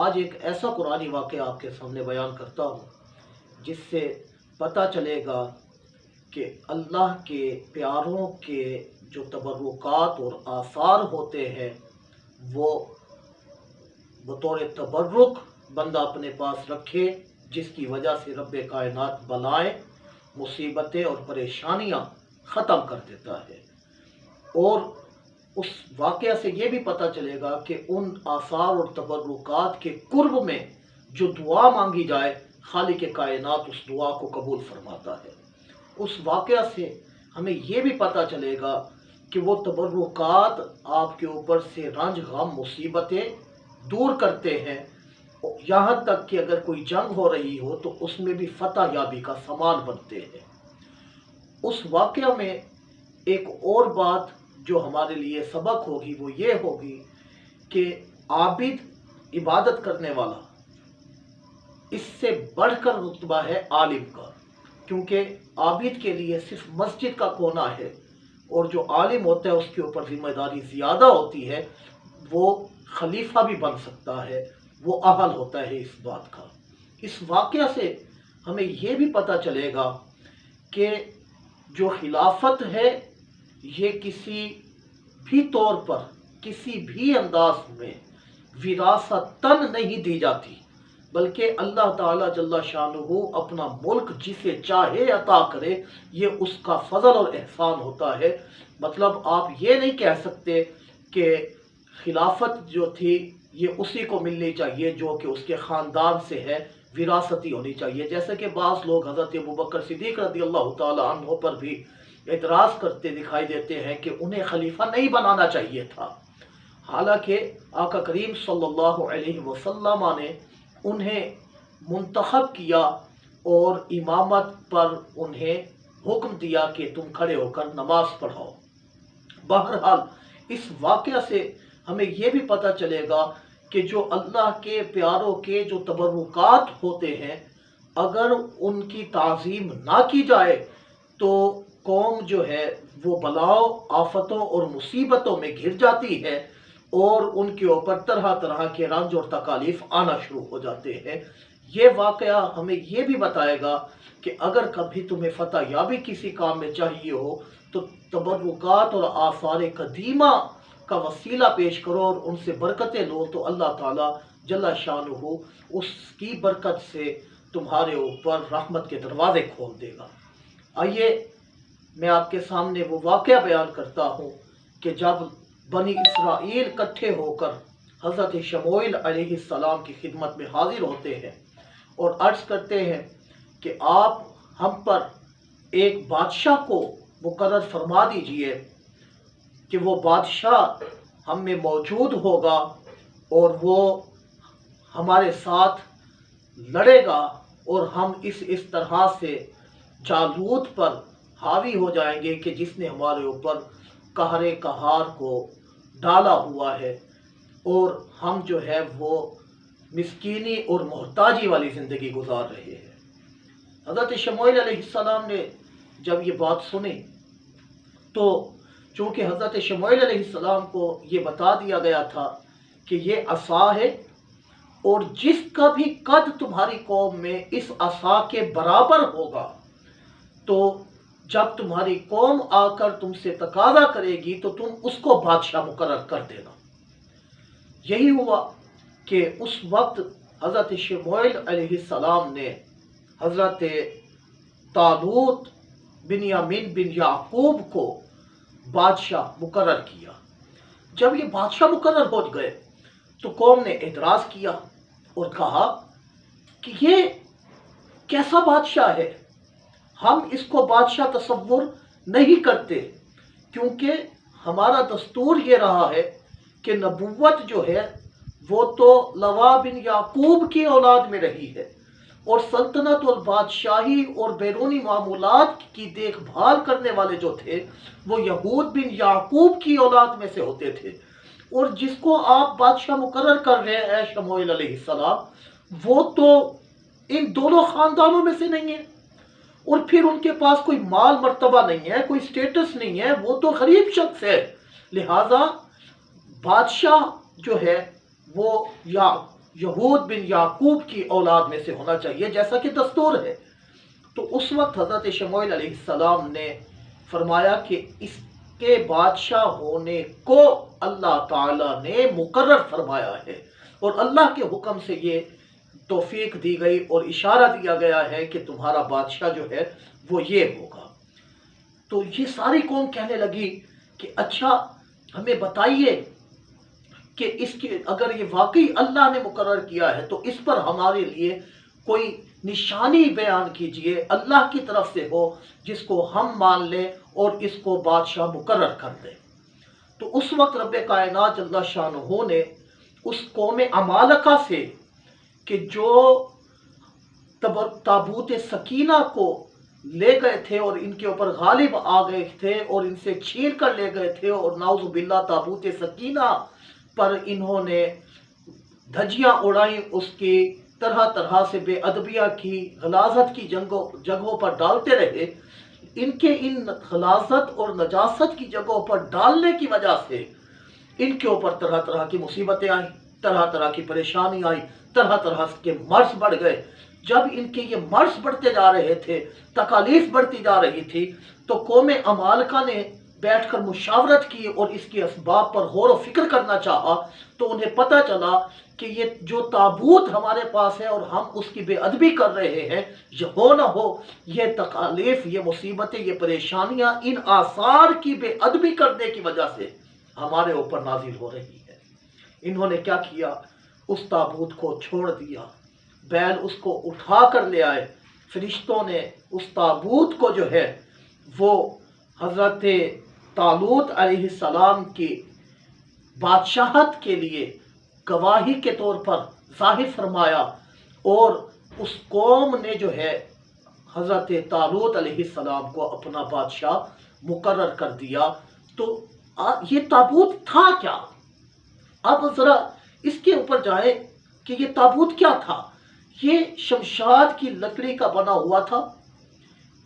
آج ایک ایسا قرآنی واقعہ آپ کے سامنے بیان کرتا ہوں جس سے پتہ چلے گا کہ اللہ کے پیاروں کے جو تبرکات اور آثار ہوتے ہیں وہ بطور تبرک بندہ اپنے پاس رکھے، جس کی وجہ سے رب کائنات بلائیں، مصیبتیں اور پریشانیاں ختم کر دیتا ہے۔ اور اس واقعہ سے یہ بھی پتہ چلے گا کہ ان آثار اور تبرکات کے قرب میں جو دعا مانگی جائے خالق کائنات اس دعا کو قبول فرماتا ہے۔ اس واقعہ سے ہمیں یہ بھی پتہ چلے گا کہ وہ تبرکات آپ کے اوپر سے رنج غم مصیبتیں دور کرتے ہیں، یہاں تک کہ اگر کوئی جنگ ہو رہی ہو تو اس میں بھی فتح یابی کا سامان بنتے ہیں۔ اس واقعہ میں ایک اور بات جو ہمارے لیے سبق ہوگی وہ یہ ہوگی کہ عابد عبادت کرنے والا اس سے بڑھ کر رتبہ ہے عالم کا، کیونکہ عابد کے لیے صرف مسجد کا کونا ہے اور جو عالم ہوتا ہے اس کے اوپر ذمہ داری زیادہ ہوتی ہے، وہ خلیفہ بھی بن سکتا ہے، وہ اہل ہوتا ہے اس بات کا۔ اس واقعہ سے ہمیں یہ بھی پتہ چلے گا کہ جو خلافت ہے یہ کسی بھی طور پر کسی بھی انداز میں وراثتاً نہیں دی جاتی، بلکہ اللہ تعالیٰ جل شانہ اپنا ملک جسے چاہے عطا کرے، یہ اس کا فضل اور احسان ہوتا ہے۔ مطلب آپ یہ نہیں کہہ سکتے کہ خلافت جو تھی یہ اسی کو ملنی چاہیے جو کہ اس کے خاندان سے ہے، وراثتی ہونی چاہیے، جیسے کہ بعض لوگ حضرت ابوبکر صدیق رضی اللہ تعالیٰ عنہ پر بھی اعتراض کرتے دکھائی دیتے ہیں کہ انہیں خلیفہ نہیں بنانا چاہیے تھا، حالانکہ آقا کریم صلی اللہ علیہ وسلم نے انہیں منتخب کیا اور امامت پر انہیں حکم دیا کہ تم کھڑے ہو کر نماز پڑھاؤ۔ بہرحال اس واقعہ سے ہمیں یہ بھی پتہ چلے گا کہ جو اللہ کے پیاروں کے جو تبرکات ہوتے ہیں اگر ان کی تعظیم نہ کی جائے تو قوم جو ہے وہ بلاؤں، آفتوں اور مصیبتوں میں گھر جاتی ہے اور ان کے اوپر طرح طرح کے رنج اور تکالیف آنا شروع ہو جاتے ہیں۔ یہ واقعہ ہمیں یہ بھی بتائے گا کہ اگر کبھی تمہیں فتح یابی کسی کام میں چاہیے ہو تو تبرکات اور آثار قدیمہ کا وسیلہ پیش کرو اور ان سے برکتیں لو، تو اللہ تعالیٰ جل شانہ اس کی برکت سے تمہارے اوپر رحمت کے دروازے کھول دے گا۔ آئیے میں آپ کے سامنے وہ واقعہ بیان کرتا ہوں کہ جب بنی اسرائیل اکٹھے ہو کر حضرت شموئیل علیہ السلام کی خدمت میں حاضر ہوتے ہیں اور عرض کرتے ہیں کہ آپ ہم پر ایک بادشاہ کو مقرر فرما دیجئے کہ وہ بادشاہ ہم میں موجود ہوگا اور وہ ہمارے ساتھ لڑے گا اور ہم اس طرح سے جالوت پر حاوی ہو جائیں گے کہ جس نے ہمارے اوپر قہر قہار کو ڈالا ہوا ہے اور ہم جو ہے وہ مسکینی اور محتاجی والی زندگی گزار رہے ہیں۔ حضرت شموئیل علیہ السلام نے جب یہ بات سنی تو چونکہ حضرت شموئیل علیہ السلام کو یہ بتا دیا گیا تھا کہ یہ عصا ہے اور جس کا بھی قد تمہاری قوم میں اس عصا کے برابر ہوگا تو جب تمہاری قوم آ کر تم سے تقاضا کرے گی تو تم اس کو بادشاہ مقرر کر دینا۔ یہی ہوا کہ اس وقت حضرت شموئیل علیہ السلام نے حضرت طالوت بن یامین بن یعقوب کو بادشاہ مقرر کیا۔ جب یہ بادشاہ مقرر ہو گئے تو قوم نے اعتراض کیا اور کہا کہ یہ کیسا بادشاہ ہے، ہم اس کو بادشاہ تصور نہیں کرتے، کیونکہ ہمارا دستور یہ رہا ہے کہ نبوت جو ہے وہ تو لوا بن یعقوب کی اولاد میں رہی ہے اور سلطنت اور بادشاہی اور بیرونی معاملات کی دیکھ بھال کرنے والے جو تھے وہ یہود بن یعقوب کی اولاد میں سے ہوتے تھے، اور جس کو آپ بادشاہ مقرر کر رہے ہیں شموئیل علیہ السلام وہ تو ان دونوں خاندانوں میں سے نہیں ہے، اور پھر ان کے پاس کوئی مال مرتبہ نہیں ہے، کوئی سٹیٹس نہیں ہے، وہ تو غریب شخص ہے، لہٰذا بادشاہ جو ہے وہ یا یہود بن یعقوب کی اولاد میں سے ہونا چاہیے جیسا کہ دستور ہے۔ تو اس وقت حضرت شموئیل علیہ السلام نے فرمایا کہ اس کے بادشاہ ہونے کو اللہ تعالیٰ نے مقرر فرمایا ہے، اور اللہ کے حکم سے یہ توفیق دی گئی اور اشارہ دیا گیا ہے کہ تمہارا بادشاہ جو ہے وہ یہ ہوگا۔ تو یہ ساری قوم کہنے لگی کہ اچھا ہمیں بتائیے کہ اس کے اگر یہ واقعی اللہ نے مقرر کیا ہے تو اس پر ہمارے لیے کوئی نشانی بیان کیجئے اللہ کی طرف سے ہو جس کو ہم مان لیں اور اس کو بادشاہ مقرر کر دیں۔ تو اس وقت رب کائنات جل شانہ نے اس قوم عمالقہ سے کہ جو تابوت سکینہ کو لے گئے تھے اور ان کے اوپر غالب آ گئے تھے اور ان سے چھین کر لے گئے تھے، اور نعوذ باللہ تابوت سکینہ پر انہوں نے دھجیاں اڑائیں، اس کی طرح طرح سے بے ادبیہ کی، غلاظت کی جگہوں پر ڈالتے رہے۔ ان کے ان غلاظت اور نجاست کی جگہوں پر ڈالنے کی وجہ سے ان کے اوپر طرح طرح کی مصیبتیں آئیں، طرح طرح کی پریشانی آئی، طرح طرح کے مرض بڑھ گئے۔ جب ان کے یہ مرض بڑھتے جا رہے تھے، تکالیف بڑھتی جا رہی تھی، تو قوم عمالقہ نے بیٹھ کر مشاورت کی اور اس کے اسباب پر غور و فکر کرنا چاہا۔ تو انہیں پتہ چلا کہ یہ جو تابوت ہمارے پاس ہے اور ہم اس کی بے ادبی کر رہے ہیں، یہ ہو نہ ہو یہ تکالیف، یہ مصیبتیں، یہ پریشانیاں ان آثار کی بے ادبی کرنے کی وجہ سے ہمارے اوپر نازل ہو رہی ہے۔ انہوں نے کیا کیا؟ اس تابوت کو چھوڑ دیا، بیل اس کو اٹھا کر لے آئے۔ فرشتوں نے اس تابوت کو جو ہے وہ حضرت طالوت علیہ السلام کی بادشاہت کے لیے گواہی کے طور پر ظاہر فرمایا، اور اس قوم نے جو ہے حضرت طالوت علیہ السلام کو اپنا بادشاہ مقرر کر دیا۔ تو یہ تابوت تھا کیا؟ اب ذرا اس کے اوپر جائیں کہ یہ تابوت کیا تھا۔ یہ شمشاد کی لکڑی کا بنا ہوا تھا،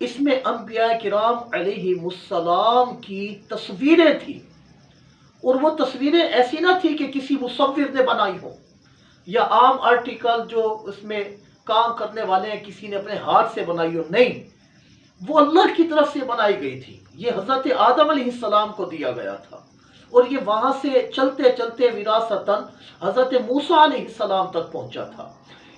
اس میں انبیاء کرام علیہ السلام کی تصویریں تھیں، اور وہ تصویریں ایسی نہ تھی کہ کسی مصور نے بنائی ہو یا عام آرٹیکل جو اس میں کام کرنے والے ہیں کسی نے اپنے ہاتھ سے بنائی ہو، نہیں، وہ اللہ کی طرف سے بنائی گئی تھی۔ یہ حضرت آدم علیہ السلام کو دیا گیا تھا، اور یہ وہاں سے چلتے چلتے وراثتاً حضرت موسیٰ علیہ السلام تک پہنچا تھا۔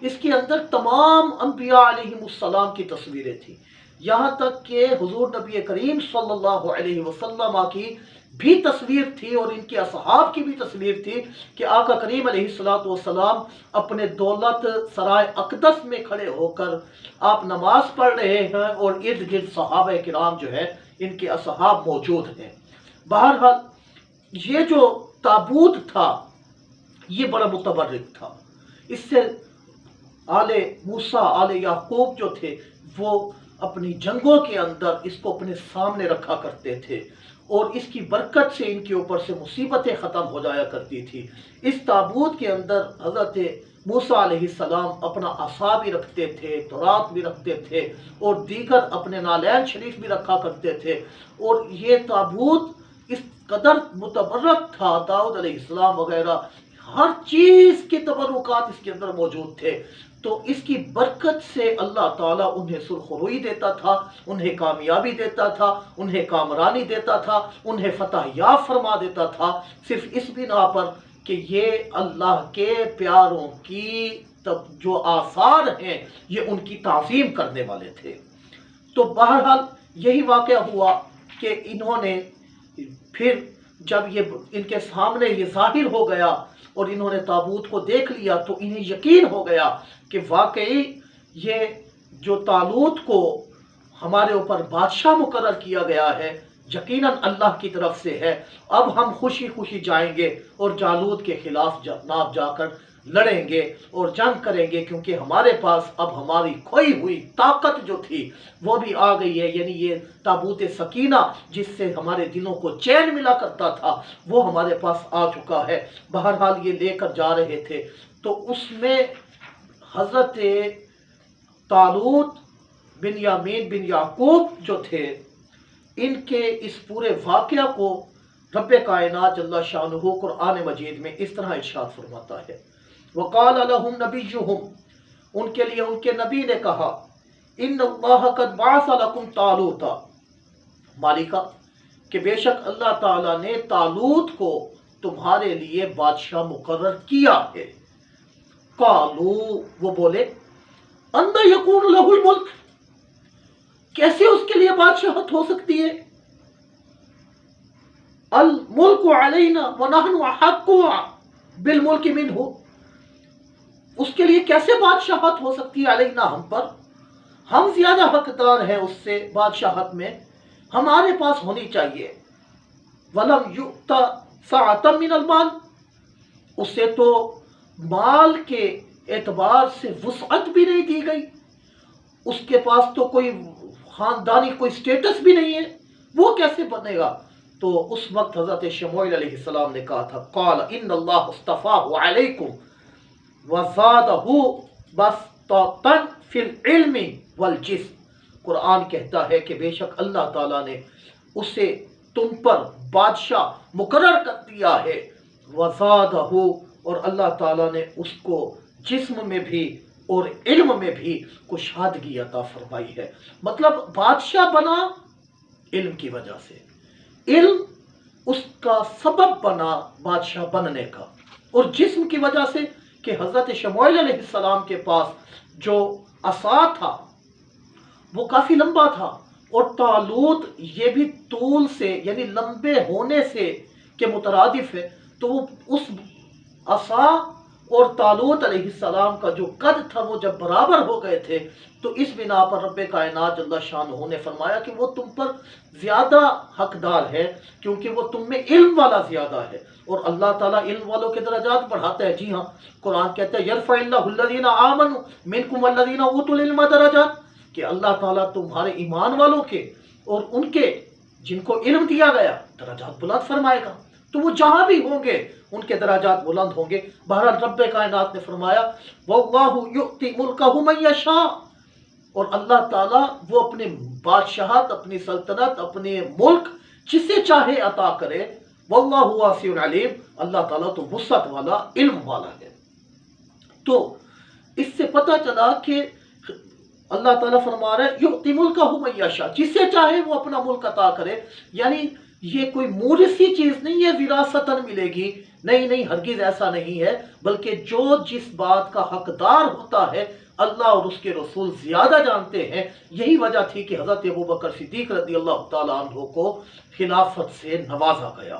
اس کے اندر تمام انبیاء علیہ السلام کی تصویریں تھیں، یہاں تک کہ حضور نبی کریم صلی اللہ علیہ وسلم کی بھی تصویر تھی، اور ان کے اصحاب کی بھی تصویر تھی کہ آقا کریم علیہ السلام اپنے دولت سرائے اقدس میں کھڑے ہو کر آپ نماز پڑھ رہے ہیں، اور ارد گرد صحابہ کرام جو ہے ان کے اصحاب موجود ہیں۔ بہرحال یہ جو تابوت تھا یہ بڑا متبرک تھا۔ اس سے آل موسیٰ، آل یعقوب جو تھے وہ اپنی جنگوں کے اندر اس کو اپنے سامنے رکھا کرتے تھے، اور اس کی برکت سے ان کے اوپر سے مصیبتیں ختم ہو جایا کرتی تھی۔ اس تابوت کے اندر حضرت موسیٰ علیہ السلام اپنا عصا بھی رکھتے تھے، تورات بھی رکھتے تھے، اور دیگر اپنے نالین شریف بھی رکھا کرتے تھے، اور یہ تابوت اس قدر متبرک تھا، داؤد علیہ السلام وغیرہ ہر چیز کے تبرکات اس کے اندر موجود تھے۔ تو اس کی برکت سے اللہ تعالیٰ انہیں سرخروئی دیتا تھا، انہیں کامیابی دیتا تھا، انہیں کامرانی دیتا تھا، انہیں فتح یاب فرما دیتا تھا، صرف اس بنا پر کہ یہ اللہ کے پیاروں کی جو آثار ہیں یہ ان کی تعظیم کرنے والے تھے۔ تو بہرحال یہی واقعہ ہوا کہ انہوں نے پھر جب یہ ان کے سامنے یہ ظاہر ہو گیا اور انہوں نے تابوت کو دیکھ لیا، تو انہیں یقین ہو گیا کہ واقعی یہ جو طالوت کو ہمارے اوپر بادشاہ مقرر کیا گیا ہے یقیناً اللہ کی طرف سے ہے۔ اب ہم خوشی خوشی جائیں گے اور جالوت کے خلاف جناب جا کر لڑیں گے اور جنگ کریں گے، کیونکہ ہمارے پاس اب ہماری کھوئی ہوئی طاقت جو تھی وہ بھی آ گئی ہے، یعنی یہ تابوت سکینہ جس سے ہمارے دلوں کو چین ملا کرتا تھا وہ ہمارے پاس آ چکا ہے۔ بہرحال یہ لے کر جا رہے تھے، تو اس میں حضرت طالوت بن یامین بن یعقوب جو تھے، ان کے اس پورے واقعہ کو رب کائنات جل شانہ قرآن مجید میں اس طرح ارشاد فرماتا ہے وقال لهم نبیہم، ان کے لیے ان کے نبی نے کہا، ان اللہ قد بعث لکم طالوت، مالکہ کہ بے شک اللہ تعالیٰ نے طالوت کو تمہارے لیے بادشاہ مقرر کیا ہے۔ قالو، وہ بولے، انا یکون لہ الملک، کیسے اس کے لیے بادشاہت ہو سکتی ہے؟ الملک علینا ونحن احق بالملک منہ، اس کے لیے کیسے بادشاہت ہو سکتی ہے؟ علینا، ہم پر، ہم زیادہ حقدار ہیں اس سے بادشاہت میں، ہمارے پاس ہونی چاہیے۔ ولم یؤت سعۃ من المال، اسے تو مال کے اعتبار سے وسعت بھی نہیں دی گئی، اس کے پاس تو کوئی خاندانی کوئی سٹیٹس بھی نہیں ہے، وہ کیسے بنے گا؟ تو اس وقت حضرت شموئیل علیہ السلام نے کہا تھا، قال ان اللہ اصطفاہ علیکم وزادہ بسطۃ فی العلم والجسم، قرآن کہتا ہے کہ بے شک اللہ تعالیٰ نے اسے تم پر بادشاہ مقرر کر دیا ہے، وزادہ، اور اللہ تعالیٰ نے اس کو جسم میں بھی اور علم میں بھی کشادگی عطا فرمائی ہے۔ مطلب بادشاہ بنا علم کی وجہ سے، علم اس کا سبب بنا بادشاہ بننے کا، اور جسم کی وجہ سے کہ حضرت شموئیل علیہ السلام کے پاس جو عصا تھا وہ کافی لمبا تھا، اور طالوت یہ بھی طول سے یعنی لمبے ہونے سے کے مترادف ہے، تو وہ اس عصا اور طالوت علیہ السلام کا جو قد تھا وہ جب برابر ہو گئے تھے، تو اس بنا پر رب کائنات جل شانہ نے فرمایا کہ وہ تم پر زیادہ حقدار ہے، کیونکہ وہ تم میں علم والا زیادہ ہے، اور اللہ تعالیٰ علم والوں کے درجات بڑھاتا ہے۔ جی ہاں، قرآن کہتا ہے یرفع اللہ الذین آمنوا منکم والذین اوتوا العلم درجات، کہ اللہ تعالیٰ تمہارے ایمان والوں کے اور ان کے جن کو علم دیا گیا درجات بلند فرمائے گا، تو وہ جہاں بھی ہوں گے ان کے درجات بلند ہوں گے۔ بہرحال رب کائنات نے فرمایا وَاللَّهُ يُؤْتِي مُلْكَهُ مَن يَشَاءُ، اور اللہ تعالیٰ وہ اپنے بادشاہت، اپنی سلطنت، اپنے ملک جسے چاہے عطا کرے۔ وَاللَّهُ وَاسِعٌ عَلِيمٌ، اللہ تعالیٰ تو وسعت والا، علم والا ہے۔ تو اس سے پتہ چلا کہ اللہ تعالیٰ فرما رہا ہے یؤتی ملکہ من یشاء، جسے چاہے وہ اپنا ملک عطا کرے، یعنی یہ کوئی مورثی چیز نہیں ہے وراثتاً ملے گی، نہیں، ہرگز ایسا نہیں ہے، بلکہ جو جس بات کا حقدار ہوتا ہے اللہ اور اس کے رسول زیادہ جانتے ہیں۔ یہی وجہ تھی کہ حضرت ابوبکر صدیق رضی اللہ تعالیٰ عنہ کو خلافت سے نوازا گیا۔